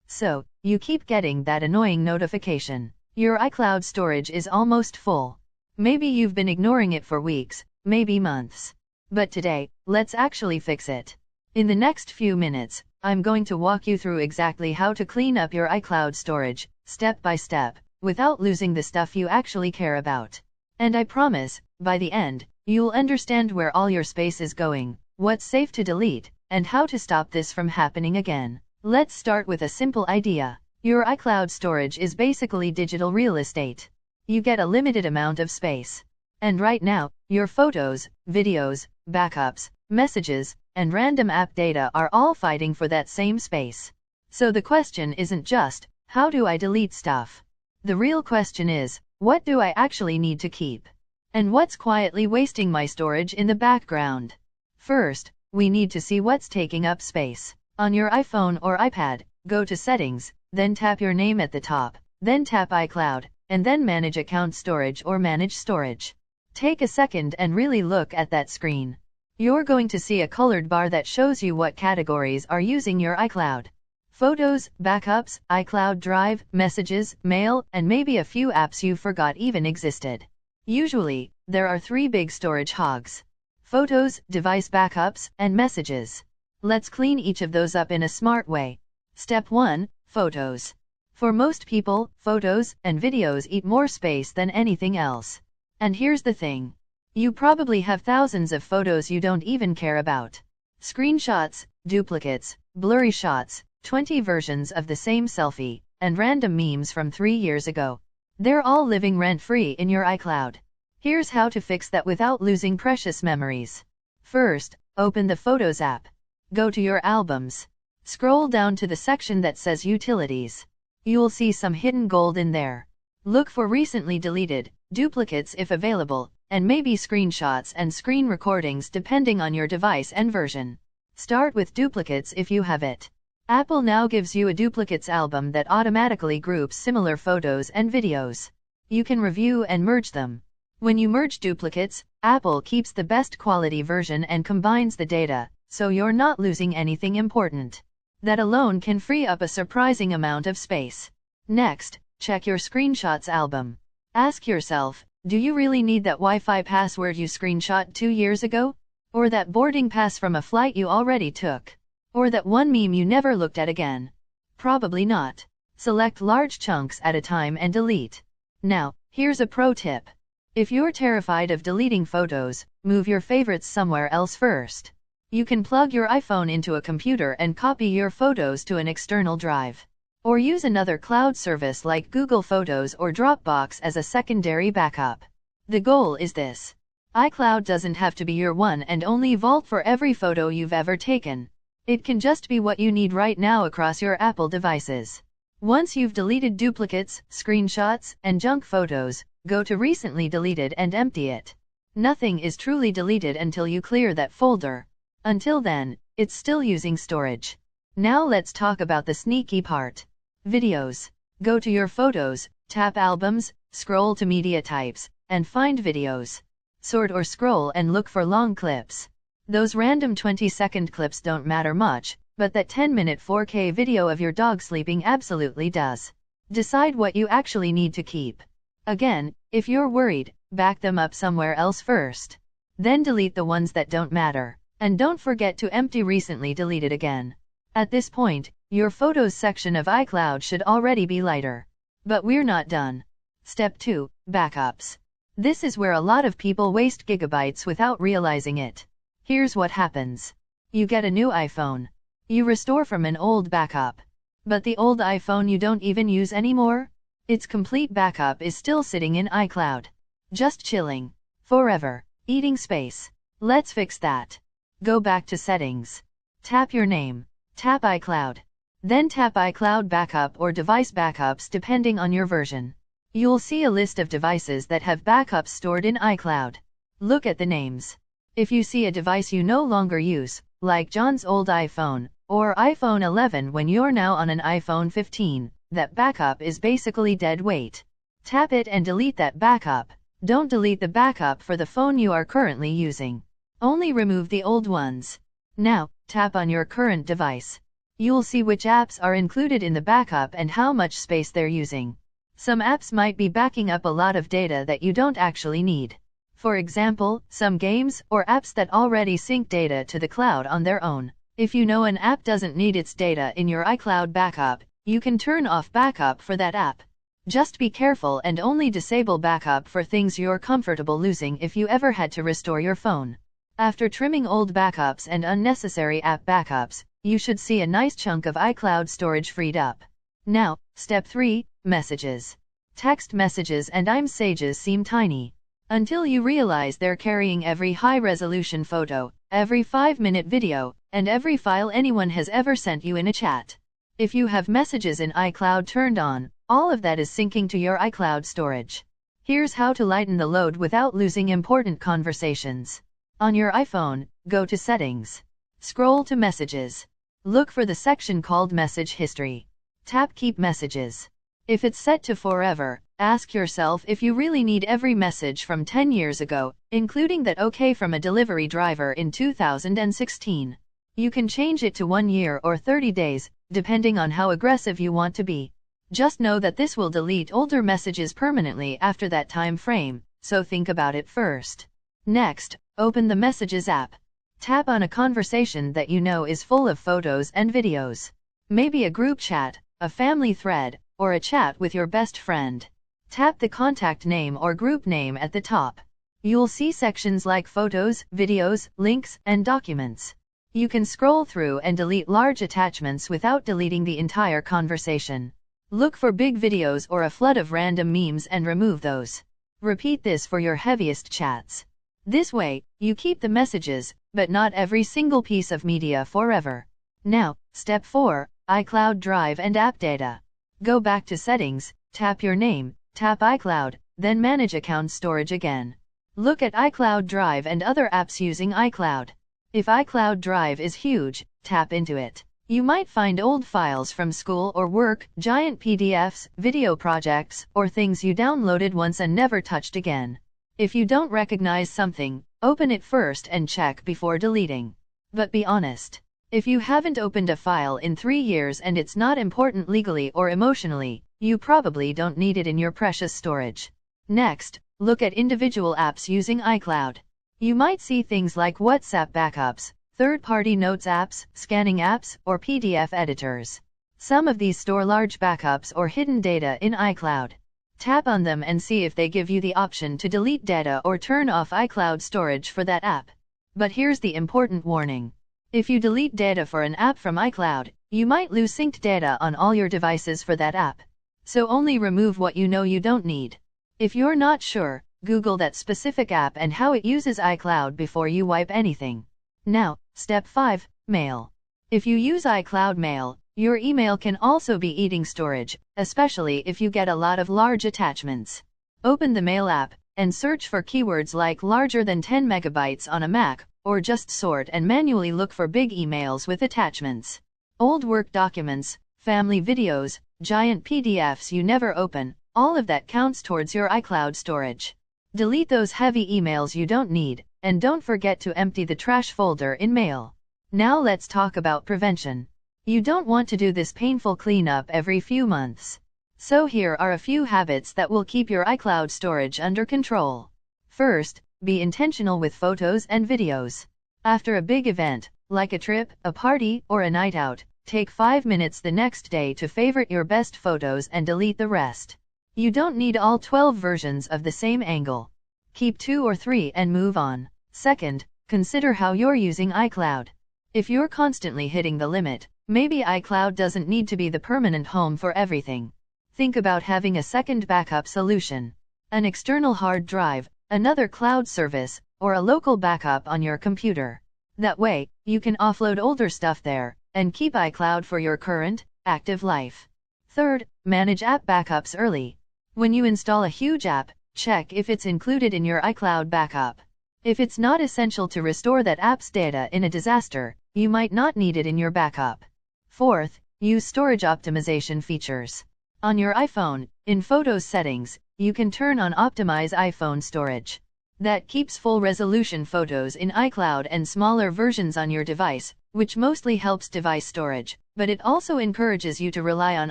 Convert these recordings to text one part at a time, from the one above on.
So, you keep getting that annoying notification. Your iCloud storage is almost full. Maybe you've been ignoring it for weeks, maybe months. But today, let's actually fix it. In the next few minutes, I'm going to walk you through exactly how to clean up your iCloud storage, step by step, without losing the stuff you actually care about. And I promise, by the end, you'll understand where all your space is going, what's safe to delete, and how to stop this from happening again. Let's start with a simple idea. Your iCloud storage is basically digital real estate. You get a limited amount of space. And right now, your photos, videos, backups, messages, and random app data are all fighting for that same space. So the question isn't just, how do I delete stuff? The real question is, what do I actually need to keep? And what's quietly wasting my storage in the background? First, we need to see what's taking up space. On your iPhone or iPad, go to Settings, then tap your name at the top, then tap iCloud, and then Manage Account Storage or Manage Storage. Take a second and really look at that screen. You're going to see a colored bar that shows you what categories are using your iCloud. Photos, backups, iCloud Drive, messages, mail, and maybe a few apps you forgot even existed. Usually, there are three big storage hogs: photos, device backups, and messages. Let's clean each of those up in a smart way. Step 1. Photos. For most people, photos and videos eat more space than anything else. And here's the thing. You probably have thousands of photos you don't even care about. Screenshots, duplicates, blurry shots, 20 versions of the same selfie, and random memes from 3 years ago. They're all living rent-free in your iCloud. Here's how to fix that without losing precious memories. First, open the Photos app. Go to your albums. Scroll down to the section that says Utilities. You'll see some hidden gold in there. Look for recently deleted, duplicates if available, and maybe screenshots and screen recordings depending on your device and version. Start with duplicates if you have it. Apple now gives you a duplicates album that automatically groups similar photos and videos. You can review and merge them. When you merge duplicates, Apple keeps the best quality version and combines the data, so you're not losing anything important. That alone can free up a surprising amount of space. Next, check your screenshots album. Ask yourself, do you really need that Wi-Fi password you screenshot 2 years ago? Or that boarding pass from a flight you already took? Or that one meme you never looked at again? Probably not. Select large chunks at a time and delete. Now, here's a pro tip. If you're terrified of deleting photos, move your favorites somewhere else first. You can plug your iPhone into a computer and copy your photos to an external drive. Or use another cloud service like Google Photos or Dropbox as a secondary backup. The goal is this. iCloud doesn't have to be your one and only vault for every photo you've ever taken. It can just be what you need right now across your Apple devices. Once you've deleted duplicates, screenshots, and junk photos, go to Recently Deleted and empty it. Nothing is truly deleted until you clear that folder. Until then, it's still using storage. Now let's talk about the sneaky part. Videos. Go to your photos, tap Albums, scroll to Media Types, and find Videos. Sort or scroll and look for long clips. Those random 20-second clips don't matter much, but that 10-minute 4K video of your dog sleeping absolutely does. Decide what you actually need to keep. Again, if you're worried, back them up somewhere else first. Then delete the ones that don't matter. And don't forget to empty Recently Deleted again. At this point, your Photos section of iCloud should already be lighter. But we're not done. Step 2. Backups. This is where a lot of people waste gigabytes without realizing it. Here's what happens. You get a new iPhone. You restore from an old backup. But the old iPhone you don't even use anymore? Its complete backup is still sitting in iCloud. Just chilling. Forever. Eating space. Let's fix that. Go back to Settings. Tap your name. Tap iCloud. Then tap iCloud Backup or Device Backups depending on your version. You'll see a list of devices that have backups stored in iCloud. Look at the names. If you see a device you no longer use, like John's old iPhone, or iPhone 11 when you're now on an iPhone 15, that backup is basically dead weight. Tap it and delete that backup. Don't delete the backup for the phone you are currently using. Only remove the old ones. Now, tap on your current device. You'll see which apps are included in the backup and how much space they're using. Some apps might be backing up a lot of data that you don't actually need. For example, some games or apps that already sync data to the cloud on their own. If you know an app doesn't need its data in your iCloud backup, you can turn off backup for that app. Just be careful and only disable backup for things you're comfortable losing if you ever had to restore your phone. After trimming old backups and unnecessary app backups, you should see a nice chunk of iCloud storage freed up. Now, step 3, messages. Text messages and iMessages seem tiny, until you realize they're carrying every high-resolution photo, every 5-minute video, and every file anyone has ever sent you in a chat. If you have messages in iCloud turned on, all of that is syncing to your iCloud storage. Here's how to lighten the load without losing important conversations. On your iPhone, go to Settings. Scroll to Messages. Look for the section called Message History. Tap Keep Messages. If it's set to Forever, ask yourself if you really need every message from 10 years ago, including that OK from a delivery driver in 2016. You can change it to 1 year or 30 days, depending on how aggressive you want to be. Just know that this will delete older messages permanently after that time frame, so think about it first. Next, open the Messages app. Tap on a conversation that you know is full of photos and videos. Maybe a group chat, a family thread, or a chat with your best friend. Tap the contact name or group name at the top. You'll see sections like Photos, Videos, Links, and Documents. You can scroll through and delete large attachments without deleting the entire conversation. Look for big videos or a flood of random memes and remove those. Repeat this for your heaviest chats. This way, you keep the messages, but not every single piece of media forever. Now, step 4, iCloud Drive and App Data. Go back to Settings, tap your name, tap iCloud, then Manage Account Storage again. Look at iCloud Drive and other apps using iCloud. If iCloud Drive is huge, tap into it. You might find old files from school or work, giant PDFs, video projects, or things you downloaded once and never touched again. If you don't recognize something, open it first and check before deleting. But be honest. If you haven't opened a file in 3 years and it's not important legally or emotionally, you probably don't need it in your precious storage. Next, look at individual apps using iCloud. You might see things like WhatsApp backups, third-party notes apps, scanning apps, or PDF editors. Some of these store large backups or hidden data in iCloud. Tap on them and see if they give you the option to delete data or turn off iCloud storage for that app. But here's the important warning. If you delete data for an app from iCloud, you might lose synced data on all your devices for that app. So only remove what you know you don't need. If you're not sure, Google that specific app and how it uses iCloud before you wipe anything. Now, step 5, Mail. If you use iCloud Mail, your email can also be eating storage, especially if you get a lot of large attachments. Open the Mail app, and search for keywords like larger than 10 megabytes on a Mac, or just sort and manually look for big emails with attachments. Old work documents, family videos, giant PDFs you never open, all of that counts towards your iCloud storage. Delete those heavy emails you don't need, and don't forget to empty the trash folder in Mail. Now let's talk about prevention. You don't want to do this painful cleanup every few months. So here are a few habits that will keep your iCloud storage under control. First, be intentional with photos and videos. After a big event, like a trip, a party, or a night out, take 5 minutes the next day to favorite your best photos and delete the rest. You don't need all 12 versions of the same angle. Keep 2 or 3 and move on. Second, consider how you're using iCloud. If you're constantly hitting the limit, maybe iCloud doesn't need to be the permanent home for everything. Think about having a second backup solution. An external hard drive, another cloud service, or a local backup on your computer. That way, you can offload older stuff there, and keep iCloud for your current, active life. Third, manage app backups early. When you install a huge app, check if it's included in your iCloud backup. If it's not essential to restore that app's data in a disaster, you might not need it in your backup. Fourth, use storage optimization features. On your iPhone, in Photos settings, you can turn on Optimize iPhone Storage. That keeps full-resolution photos in iCloud and smaller versions on your device, which mostly helps device storage, but it also encourages you to rely on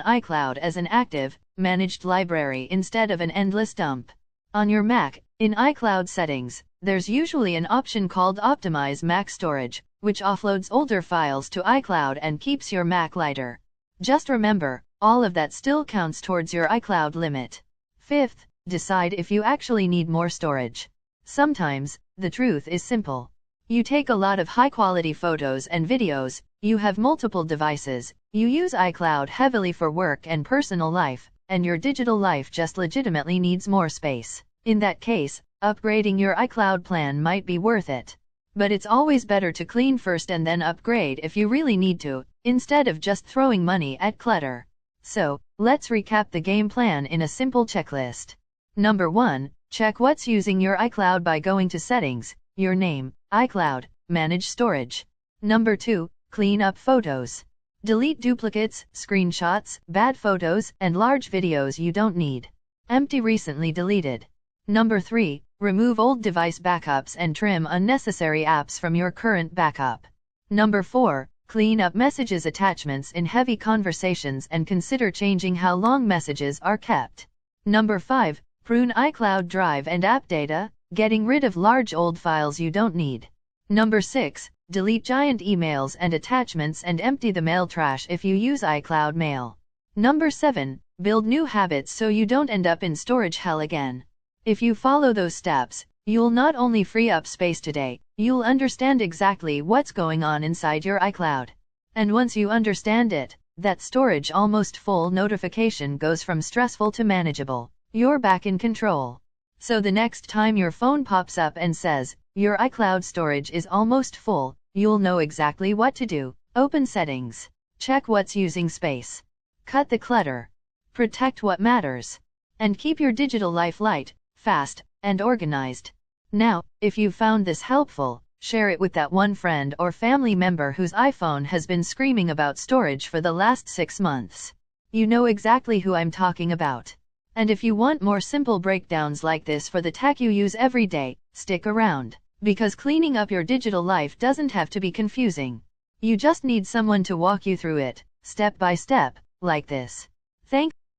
iCloud as an active, managed library instead of an endless dump. On your Mac, in iCloud settings, there's usually an option called Optimize Mac Storage, which offloads older files to iCloud and keeps your Mac lighter. Just remember, all of that still counts towards your iCloud limit. Fifth, decide if you actually need more storage. Sometimes, the truth is simple. You take a lot of high-quality photos and videos, you have multiple devices, you use iCloud heavily for work and personal life, and your digital life just legitimately needs more space. In that case, upgrading your iCloud plan might be worth it. But it's always better to clean first and then upgrade if you really need to, instead of just throwing money at clutter. So, let's recap the game plan in a simple checklist. Number 1, check what's using your iCloud by going to Settings, Your Name, iCloud, Manage Storage. Number 2, clean up photos. Delete duplicates, screenshots, bad photos, and large videos you don't need. Empty recently deleted. Number 3, remove old device backups and trim unnecessary apps from your current backup. Number 4, clean up messages attachments in heavy conversations and consider changing how long messages are kept. Number 5, prune iCloud Drive and app data, getting rid of large old files you don't need. Number 6, delete giant emails and attachments and empty the mail trash if you use iCloud Mail. Number 7, build new habits so you don't end up in storage hell again. If you follow those steps, you'll not only free up space today, you'll understand exactly what's going on inside your iCloud. And once you understand it, that storage almost full notification goes from stressful to manageable. You're back in control. So the next time your phone pops up and says, your iCloud storage is almost full, you'll know exactly what to do. Open Settings. Check what's using space. Cut the clutter. Protect what matters. And keep your digital life light, fast, and organized. Now, if you found this helpful, share it with that one friend or family member whose iPhone has been screaming about storage for the last 6 months. You know exactly who I'm talking about. And if you want more simple breakdowns like this for the tech you use every day, stick around. Because cleaning up your digital life doesn't have to be confusing. You just need someone to walk you through it, step by step, like this. Thanks.